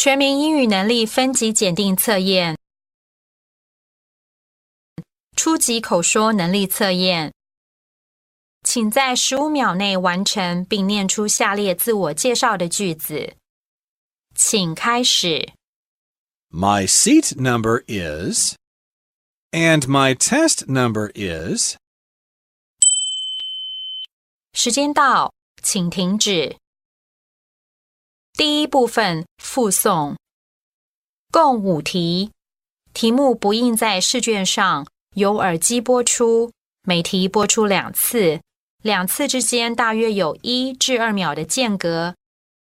全民英语能力分级检定测验，初级口说能力测验。请在15秒内完成并念出下列自我介绍的句子。请开始。My seat number is, and my test number is. 时间到，请停止。第一部分附送，共5题，题目不印在试卷上，由耳机播出，每题播出2次，2次之间大约有1至2秒的间隔。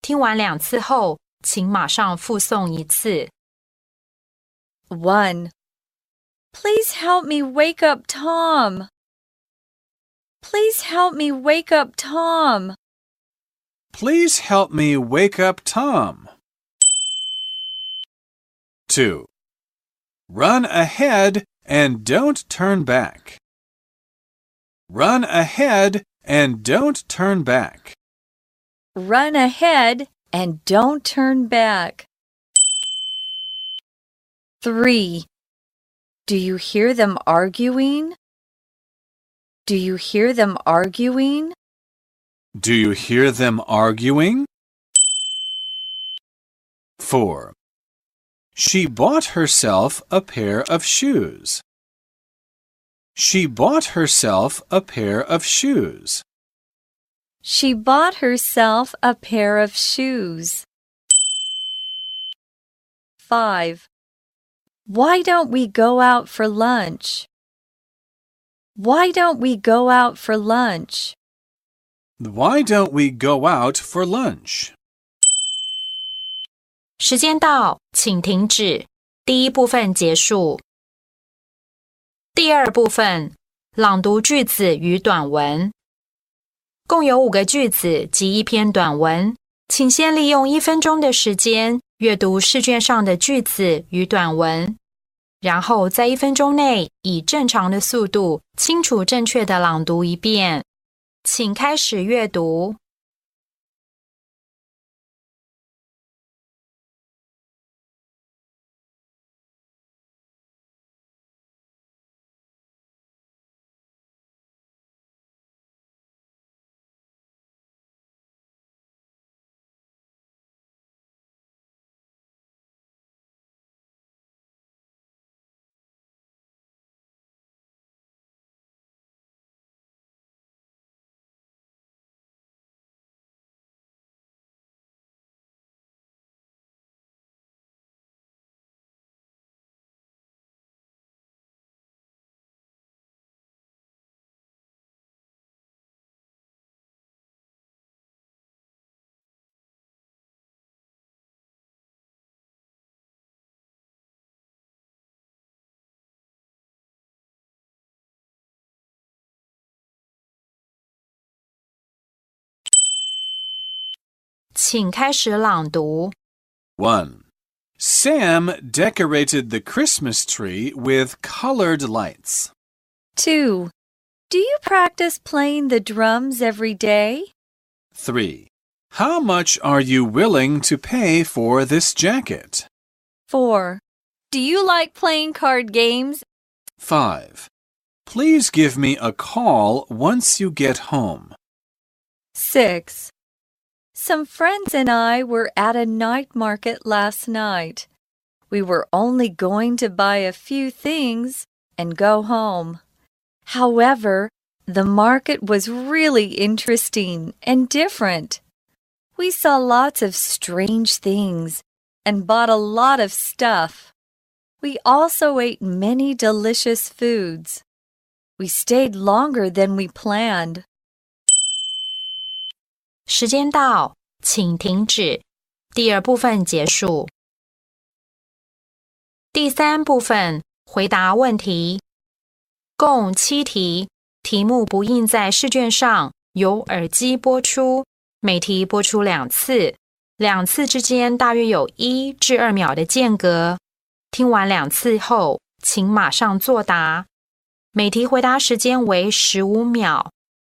听完2次后，请马上复诵1次。1. Please help me wake up Tom. Please help me wake up Tom. Please help me wake up Tom. 2. Run ahead and don't turn back. Run ahead and don't turn back. Run ahead and don't turn back. 3. Do you hear them arguing? Do you hear them arguing? Do you hear them arguing? 4. She bought herself a pair of shoes. She bought herself a pair of shoes. She bought herself a pair of shoes. 5. Why don't we go out for lunch? Why don't we go out for lunch? Why don't we go out for lunch? 时间到，请停止。第一部分结束。第二部分，朗读句子与短文。共有5个句子及1篇短文，请先利用1分钟的时间阅读试卷上的句子与短文，然后在1分钟内以正常的速度清楚正确的朗读一遍。请开始阅读。请开始朗读。1. Sam decorated the Christmas tree with colored lights. 2. Do you practice playing the drums every day? 3. How much are you willing to pay for this jacket? 4. Do you like playing card games? 5. Please give me a call once you get home. 6. Some friends and I were at a night market last night. We were only going to buy a few things and go home. However, the market was really interesting and different. We saw lots of strange things and bought a lot of stuff. We also ate many delicious foods. We stayed longer than we planned. 时间到，请停止。第二部分结束。第3部分，回答问题。共7题，题目不印在试卷上，由耳机播出，每题播出2次，2次之间大约有1至2秒的间隔。听完2次后，请马上作答。每题回答时间为15秒。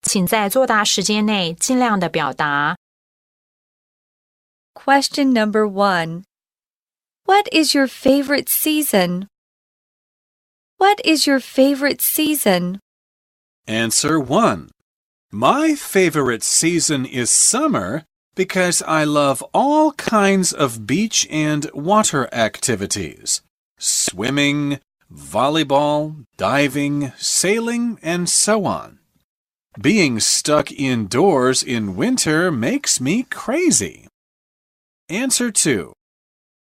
请在作答时间内尽量的表达。Question number 1. What is your favorite season? What is your favorite season? Answer 1. My favorite season is summer because I love all kinds of beach and water activities. Swimming, volleyball, diving, sailing, and so on. Being stuck indoors in winter makes me crazy. Answer 2.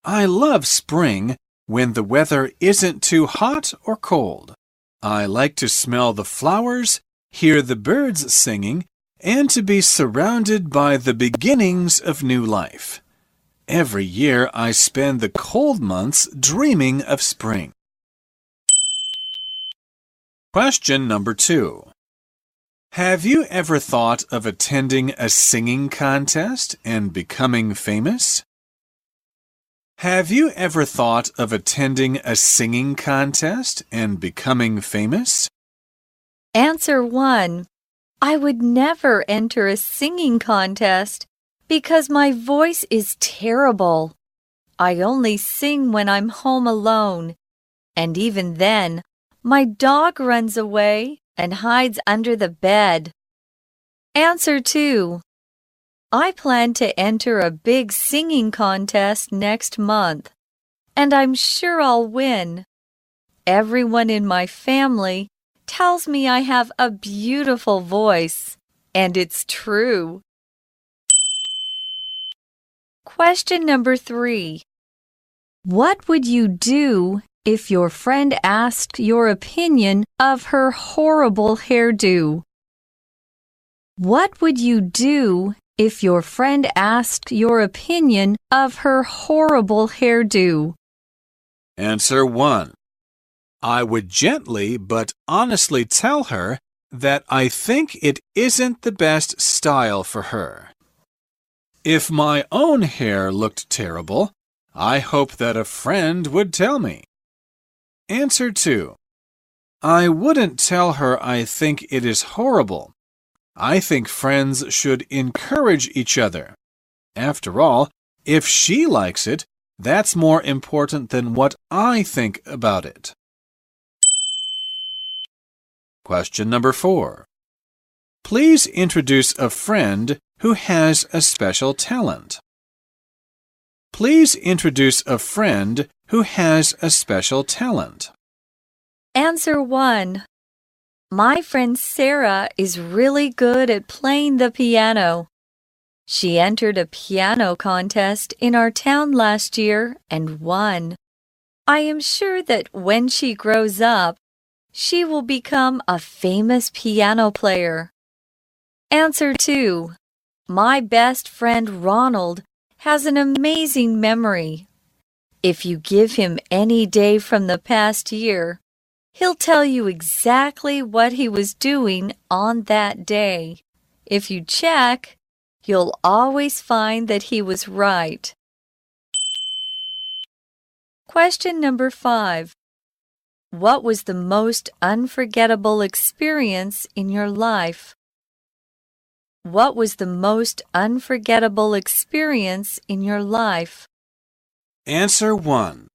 I love spring when the weather isn't too hot or cold. I like to smell the flowers, hear the birds singing, and to be surrounded by the beginnings of new life. Every year I spend the cold months dreaming of spring. Question number 2. Have you ever thought of attending a singing contest and becoming famous? Have you ever thought of attending a singing contest and becoming famous? Answer 1. I would never enter a singing contest because my voice is terrible. I only sing when I'm home alone, and even then, my dog runs away and hides under the bed. Answer 2. I plan to enter a big singing contest next month, and I'm sure I'll win. Everyone in my family tells me I have a beautiful voice, and it's true. Question number 3. What would you do if your friend asked your opinion of her horrible hairdo? What would you do if your friend asked your opinion of her horrible hairdo? Answer 1. I would gently but honestly tell her that I think it isn't the best style for her. If my own hair looked terrible, I hope that a friend would tell me. Answer 2. I wouldn't tell her I think it is horrible. I think friends should encourage each other. After all, if she likes it, that's more important than what I think about it. Question number 4. Please introduce a friend who has a special talent. Please introduce a friend who has a special talent. Answer 1. My friend Sarah is really good at playing the piano. She entered a piano contest in our town last year and won. I am sure that when she grows up, she will become a famous piano player. Answer 2. My best friend Ronald has an amazing memory. If you give him any day from the past year, he'll tell you exactly what he was doing on that day. If you check, you'll always find that he was right. Question number 5. What was the most unforgettable experience in your life? What was the most unforgettable experience in your life? Answer 1.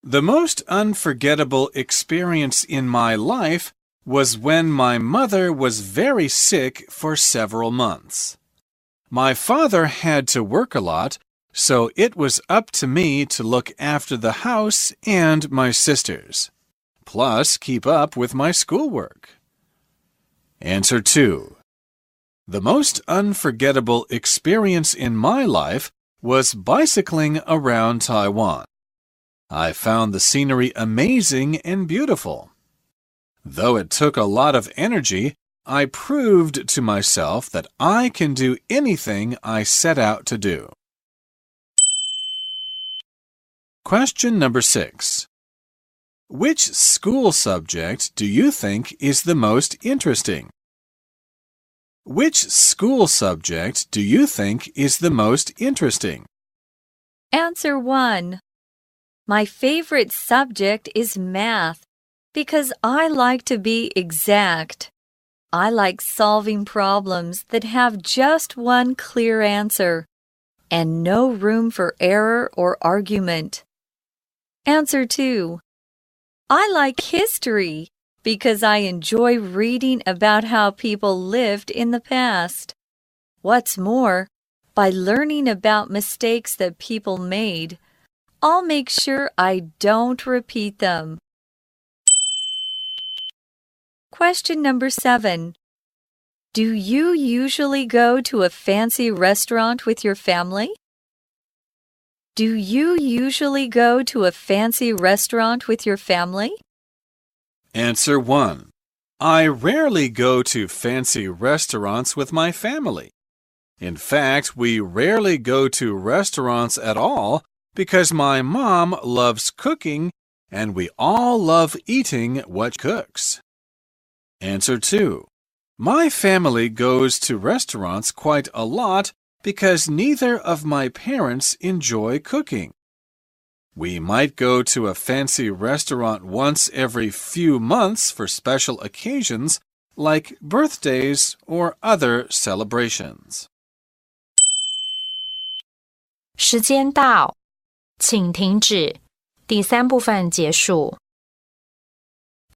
The most unforgettable experience in my life was when my mother was very sick for several months. My father had to work a lot, so it was up to me to look after the house and my sisters, plus keep up with my schoolwork. Answer 2. The most unforgettable experience in my life was bicycling around Taiwan. I found the scenery amazing and beautiful. Though it took a lot of energy, I proved to myself that I can do anything I set out to do. Question number 6. Which school subject do you think is the most interesting? Which school subject do you think is the most interesting? Answer 1. My favorite subject is math because I like to be exact. I like solving problems that have just one clear answer and no room for error or argument. Answer 2. I like history because I enjoy reading about how people lived in the past. What's more, by learning about mistakes that people made, I'll make sure I don't repeat them. Question number 7. Do you usually go to a fancy restaurant with your family? Do you usually go to a fancy restaurant with your family? Answer 1. I rarely go to fancy restaurants with my family. In fact, we rarely go to restaurants at all because my mom loves cooking and we all love eating what she cooks. Answer 2. My family goes to restaurants quite a lot because neither of my parents enjoy cooking. We might go to a fancy restaurant once every few months for special occasions like birthdays or other celebrations. 时间到，请停止。第3部分结束。